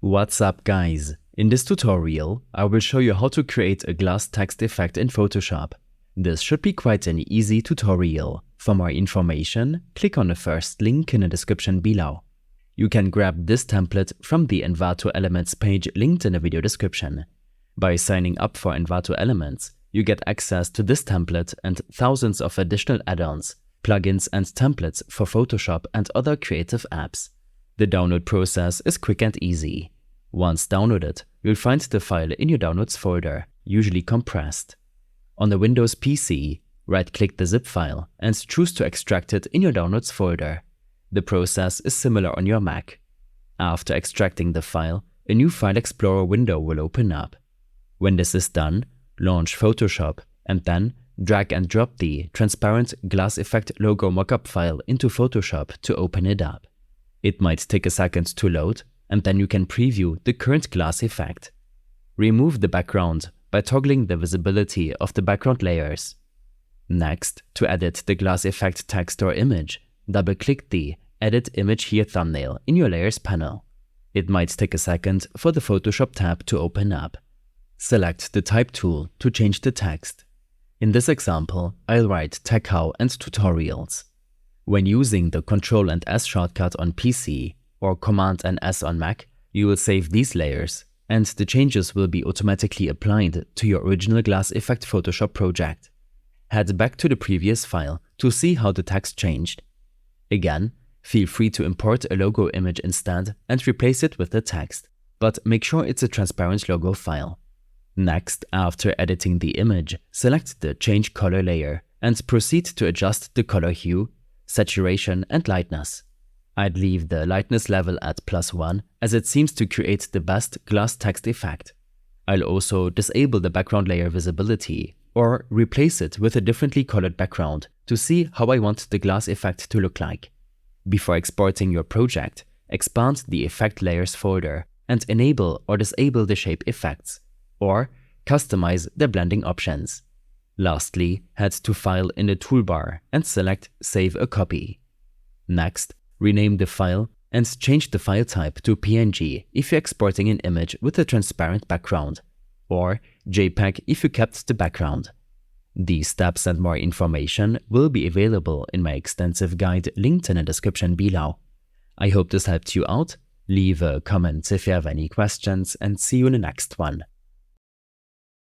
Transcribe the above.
What's up guys? In this tutorial, I will show you how to create a glass text effect in Photoshop. This should be quite an easy tutorial. For more information, click on the first link in the description below. You can grab this template from the Envato Elements page linked in the video description. By signing up for Envato Elements, you get access to this template and thousands of additional add-ons, plugins and templates for Photoshop and other creative apps. The download process is quick and easy. Once downloaded, you'll find the file in your Downloads folder, usually compressed. On the Windows PC, right-click the zip file and choose to extract it in your Downloads folder. The process is similar on your Mac. After extracting the file, a new File Explorer window will open up. When this is done, launch Photoshop and then drag and drop the transparent glass effect logo mockup file into Photoshop to open it up. It might take a second to load, and then you can preview the current glass effect. Remove the background by toggling the visibility of the background layers. Next, to edit the glass effect text or image, double-click the Edit Image Here thumbnail in your Layers panel. It might take a second for the Photoshop tab to open up. Select the Type tool to change the text. In this example, I'll write Tech How and Tutorials. When using the Ctrl and S shortcut on PC or Command and S on Mac, you will save these layers, and the changes will be automatically applied to your original glass effect Photoshop project. Head back to the previous file to see how the text changed. Again, feel free to import a logo image instead and replace it with the text, but make sure it's a transparent logo file. Next, after editing the image, select the Change Color layer and proceed to adjust the color hue, saturation and lightness. I'd leave the lightness level at +1 as it seems to create the best glass text effect. I'll also disable the background layer visibility or replace it with a differently colored background to see how I want the glass effect to look like. Before exporting your project, expand the Effect Layers folder and enable or disable the shape effects, or customize the blending options. Lastly, head to File in the toolbar and select Save a Copy. Next, rename the file and change the file type to PNG if you're exporting an image with a transparent background, or JPEG if you kept the background. These steps and more information will be available in my extensive guide linked in the description below. I hope this helped you out. Leave a comment if you have any questions and see you in the next one.